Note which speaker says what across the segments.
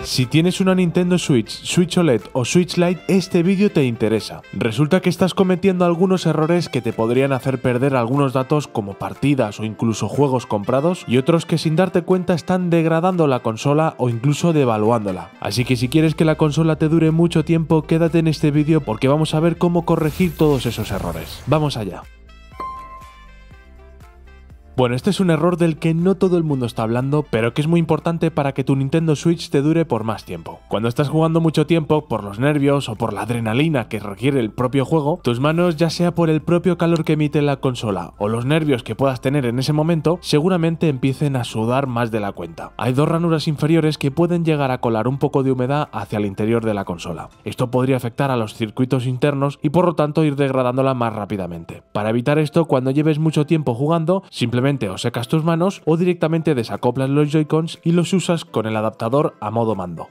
Speaker 1: Si tienes una Nintendo Switch, Switch OLED o Switch Lite, este vídeo te interesa. Resulta que estás cometiendo algunos errores que te podrían hacer perder algunos datos como partidas o incluso juegos comprados, y otros que sin darte cuenta están degradando la consola o incluso devaluándola. Así que si quieres que la consola te dure mucho tiempo, quédate en este vídeo porque vamos a ver cómo corregir todos esos errores. ¡Vamos allá! Bueno, este es un error del que no todo el mundo está hablando, pero que es muy importante para que tu Nintendo Switch te dure por más tiempo. Cuando estás jugando mucho tiempo, por los nervios o por la adrenalina que requiere el propio juego, tus manos, ya sea por el propio calor que emite la consola o los nervios que puedas tener en ese momento, seguramente empiecen a sudar más de la cuenta. Hay dos ranuras inferiores que pueden llegar a colar un poco de humedad hacia el interior de la consola. Esto podría afectar a los circuitos internos y por lo tanto ir degradándola más rápidamente. Para evitar esto, cuando lleves mucho tiempo jugando, simplemente o secas tus manos o directamente desacoplas los Joy-Cons y los usas con el adaptador a modo mando.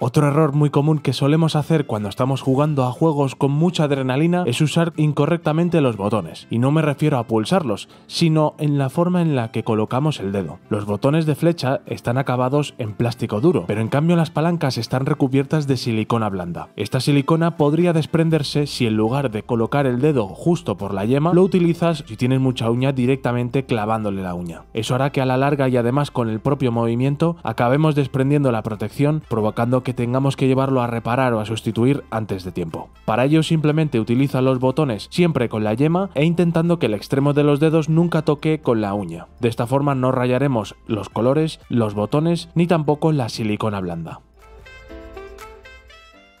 Speaker 1: Otro error muy común que solemos hacer cuando estamos jugando a juegos con mucha adrenalina es usar incorrectamente los botones, y no me refiero a pulsarlos, sino en la forma en la que colocamos el dedo. Los botones de flecha están acabados en plástico duro, pero en cambio las palancas están recubiertas de silicona blanda. Esta silicona podría desprenderse si en lugar de colocar el dedo justo por la yema, lo utilizas, si tienes mucha uña, directamente clavándole la uña. Eso hará que a la larga y además con el propio movimiento acabemos desprendiendo la protección, provocando que tengamos que llevarlo a reparar o a sustituir antes de tiempo. Para ello simplemente utiliza los botones siempre con la yema e intentando que el extremo de los dedos nunca toque con la uña. De esta forma no rayaremos los colores, los botones ni tampoco la silicona blanda.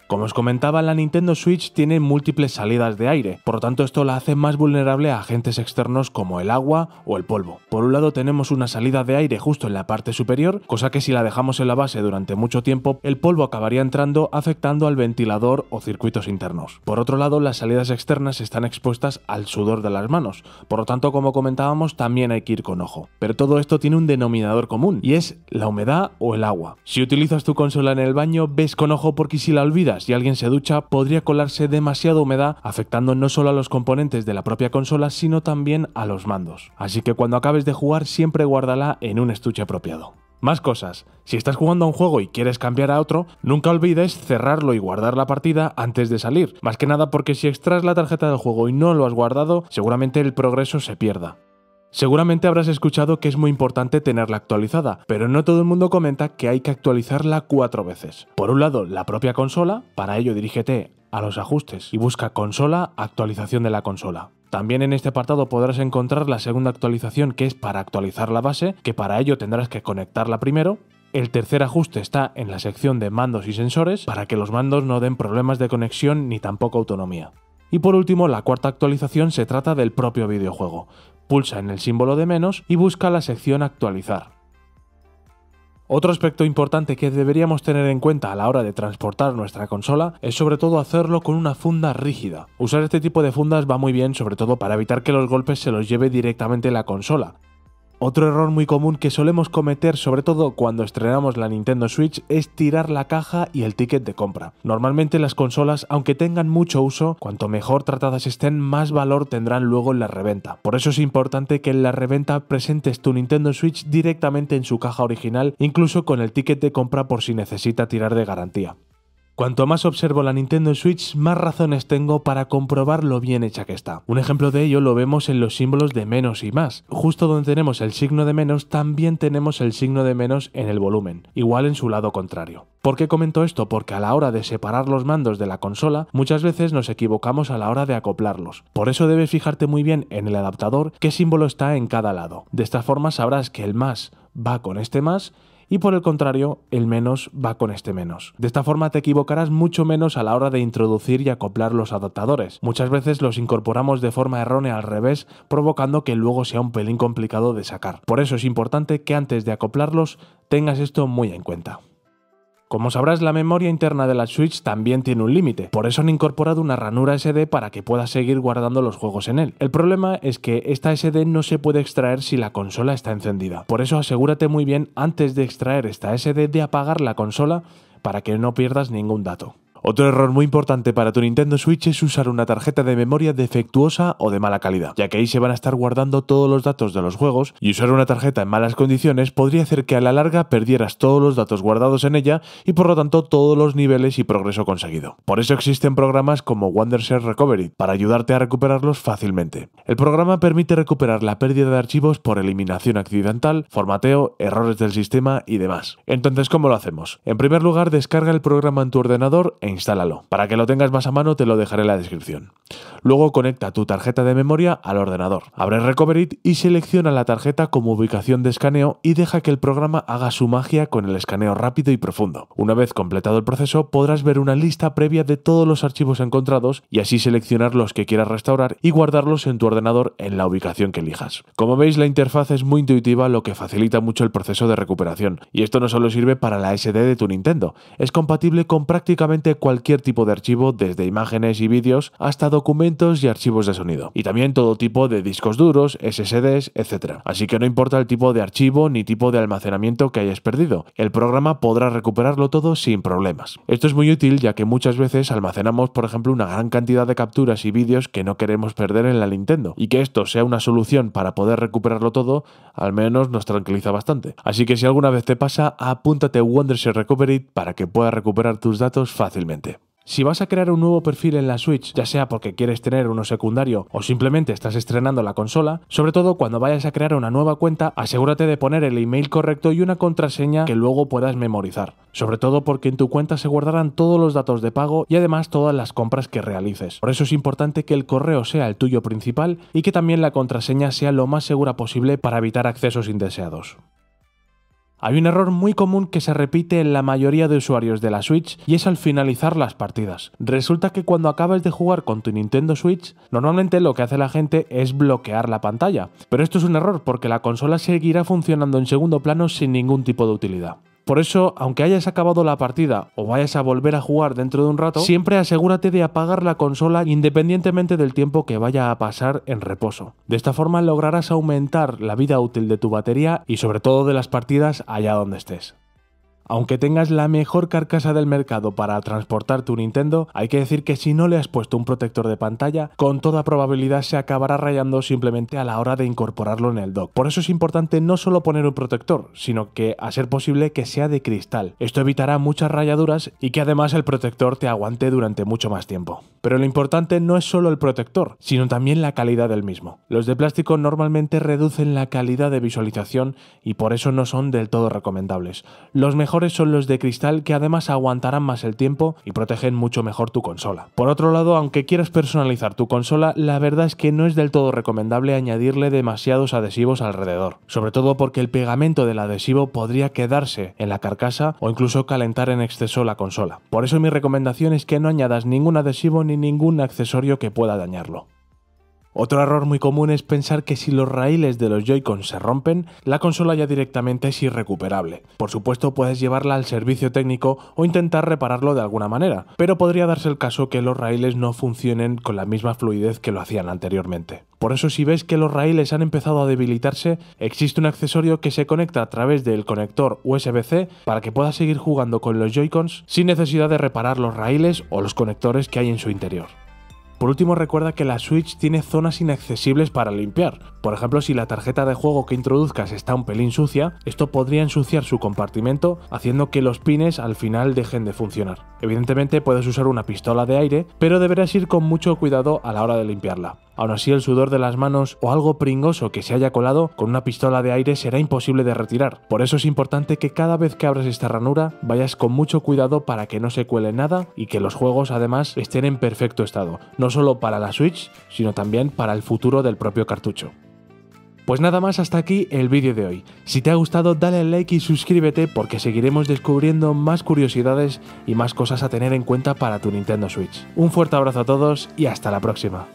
Speaker 1: Como os comentaba, la Nintendo Switch tiene múltiples salidas de aire, por lo tanto esto la hace más vulnerable a agentes externos como el agua o el polvo. Por un lado tenemos una salida de aire justo en la parte superior, cosa que si la dejamos en la base durante mucho tiempo, el polvo acabaría entrando afectando al ventilador o circuitos internos. Por otro lado, las salidas externas están expuestas al sudor de las manos, por lo tanto, como comentábamos, también hay que ir con ojo. Pero todo esto tiene un denominador común, y es la humedad o el agua. Si utilizas tu consola en el baño, ves con ojo porque si la olvidas y alguien se ducha, podría colarse demasiada humedad, afectando no solo a los componentes de la propia consola, sino también a los mandos. Así que cuando acabes de jugar, siempre guárdala en un estuche apropiado. Más cosas. Si estás jugando a un juego y quieres cambiar a otro, nunca olvides cerrarlo y guardar la partida antes de salir. Más que nada porque si extraes la tarjeta del juego y no lo has guardado, seguramente el progreso se pierda. Seguramente habrás escuchado que es muy importante tenerla actualizada, pero no todo el mundo comenta que hay que actualizarla 4 veces. Por un lado, la propia consola, para ello dirígete a los ajustes y busca consola, actualización de la consola. También en este apartado podrás encontrar la segunda actualización, que es para actualizar la base, que para ello tendrás que conectarla primero. El tercer ajuste está en la sección de mandos y sensores, para que los mandos no den problemas de conexión ni tampoco autonomía. Y por último, la cuarta actualización se trata del propio videojuego. Pulsa en el símbolo de menos y busca la sección actualizar. Otro aspecto importante que deberíamos tener en cuenta a la hora de transportar nuestra consola es sobre todo hacerlo con una funda rígida. Usar este tipo de fundas va muy bien, sobre todo para evitar que los golpes se los lleve directamente la consola. Otro error muy común que solemos cometer, sobre todo cuando estrenamos la Nintendo Switch, es tirar la caja y el ticket de compra. Normalmente las consolas, aunque tengan mucho uso, cuanto mejor tratadas estén, más valor tendrán luego en la reventa. Por eso es importante que en la reventa presentes tu Nintendo Switch directamente en su caja original, incluso con el ticket de compra por si necesita tirar de garantía. Cuanto más observo la Nintendo Switch, más razones tengo para comprobar lo bien hecha que está. Un ejemplo de ello lo vemos en los símbolos de menos y más. Justo donde tenemos el signo de menos, también tenemos el signo de menos en el volumen, igual en su lado contrario. ¿Por qué comento esto? Porque a la hora de separar los mandos de la consola, muchas veces nos equivocamos a la hora de acoplarlos. Por eso debes fijarte muy bien en el adaptador qué símbolo está en cada lado. De esta forma sabrás que el más va con este más, y por el contrario, el menos va con este menos. De esta forma te equivocarás mucho menos a la hora de introducir y acoplar los adaptadores. Muchas veces los incorporamos de forma errónea al revés, provocando que luego sea un pelín complicado de sacar. Por eso es importante que antes de acoplarlos tengas esto muy en cuenta. Como sabrás, la memoria interna de la Switch también tiene un límite, por eso han incorporado una ranura SD para que puedas seguir guardando los juegos en él. El problema es que esta SD no se puede extraer si la consola está encendida, por eso asegúrate muy bien antes de extraer esta SD de apagar la consola para que no pierdas ningún dato. Otro error muy importante para tu Nintendo Switch es usar una tarjeta de memoria defectuosa o de mala calidad, ya que ahí se van a estar guardando todos los datos de los juegos, y usar una tarjeta en malas condiciones podría hacer que a la larga perdieras todos los datos guardados en ella y por lo tanto todos los niveles y progreso conseguido. Por eso existen programas como Wondershare Recovery, para ayudarte a recuperarlos fácilmente. El programa permite recuperar la pérdida de archivos por eliminación accidental, formateo, errores del sistema y demás. Entonces, ¿cómo lo hacemos? En primer lugar, descarga el programa en tu ordenador e instálalo. Para que lo tengas más a mano te lo dejaré en la descripción. Luego conecta tu tarjeta de memoria al ordenador. Abre Recovery y selecciona la tarjeta como ubicación de escaneo y deja que el programa haga su magia con el escaneo rápido y profundo. Una vez completado el proceso podrás ver una lista previa de todos los archivos encontrados y así seleccionar los que quieras restaurar y guardarlos en tu ordenador en la ubicación que elijas. Como veis, la interfaz es muy intuitiva, lo que facilita mucho el proceso de recuperación. Y esto no solo sirve para la SD de tu Nintendo, es compatible con prácticamente cualquier tipo de archivo, desde imágenes y vídeos hasta documentos y archivos de sonido. Y también todo tipo de discos duros, SSDs, etc. Así que no importa el tipo de archivo ni tipo de almacenamiento que hayas perdido, el programa podrá recuperarlo todo sin problemas. Esto es muy útil ya que muchas veces almacenamos, por ejemplo, una gran cantidad de capturas y vídeos que no queremos perder en la Nintendo, y que esto sea una solución para poder recuperarlo todo, al menos nos tranquiliza bastante. Así que si alguna vez te pasa, apúntate Wondershare Recovery para que puedas recuperar tus datos fácilmente. Si vas a crear un nuevo perfil en la Switch, ya sea porque quieres tener uno secundario o simplemente estás estrenando la consola, sobre todo cuando vayas a crear una nueva cuenta, asegúrate de poner el email correcto y una contraseña que luego puedas memorizar. Sobre todo porque en tu cuenta se guardarán todos los datos de pago y además todas las compras que realices. Por eso es importante que el correo sea el tuyo principal y que también la contraseña sea lo más segura posible para evitar accesos indeseados. Hay un error muy común que se repite en la mayoría de usuarios de la Switch y es al finalizar las partidas. Resulta que cuando acabas de jugar con tu Nintendo Switch, normalmente lo que hace la gente es bloquear la pantalla. Pero esto es un error porque la consola seguirá funcionando en segundo plano sin ningún tipo de utilidad. Por eso, aunque hayas acabado la partida o vayas a volver a jugar dentro de un rato, siempre asegúrate de apagar la consola independientemente del tiempo que vaya a pasar en reposo. De esta forma lograrás aumentar la vida útil de tu batería y sobre todo de las partidas allá donde estés. Aunque tengas la mejor carcasa del mercado para transportar tu Nintendo, hay que decir que si no le has puesto un protector de pantalla, con toda probabilidad se acabará rayando simplemente a la hora de incorporarlo en el dock. Por eso es importante no solo poner un protector, sino que, a ser posible, que sea de cristal. Esto evitará muchas rayaduras y que además el protector te aguante durante mucho más tiempo. Pero lo importante no es solo el protector, sino también la calidad del mismo. Los de plástico normalmente reducen la calidad de visualización y por eso no son del todo recomendables. Los mejores son los de cristal, que además aguantarán más el tiempo y protegen mucho mejor tu consola. Por otro lado, aunque quieras personalizar tu consola, la verdad es que no es del todo recomendable añadirle demasiados adhesivos alrededor, sobre todo porque el pegamento del adhesivo podría quedarse en la carcasa o incluso calentar en exceso la consola. Por eso mi recomendación es que no añadas ningún adhesivo ni ningún accesorio que pueda dañarlo. Otro error muy común es pensar que si los raíles de los Joy-Con se rompen, la consola ya directamente es irrecuperable. Por supuesto, puedes llevarla al servicio técnico o intentar repararlo de alguna manera, pero podría darse el caso que los raíles no funcionen con la misma fluidez que lo hacían anteriormente. Por eso, si ves que los raíles han empezado a debilitarse, existe un accesorio que se conecta a través del conector USB-C para que puedas seguir jugando con los Joy-Cons sin necesidad de reparar los raíles o los conectores que hay en su interior. Por último, recuerda que la Switch tiene zonas inaccesibles para limpiar. Por ejemplo, si la tarjeta de juego que introduzcas está un pelín sucia, esto podría ensuciar su compartimento, haciendo que los pines al final dejen de funcionar. Evidentemente puedes usar una pistola de aire, pero deberás ir con mucho cuidado a la hora de limpiarla. Aún así, el sudor de las manos o algo pringoso que se haya colado con una pistola de aire será imposible de retirar. Por eso es importante que cada vez que abras esta ranura vayas con mucho cuidado para que no se cuele nada y que los juegos además estén en perfecto estado, no solo para la Switch, sino también para el futuro del propio cartucho. Pues nada más, hasta aquí el vídeo de hoy. Si te ha gustado, dale al like y suscríbete porque seguiremos descubriendo más curiosidades y más cosas a tener en cuenta para tu Nintendo Switch. Un fuerte abrazo a todos y hasta la próxima.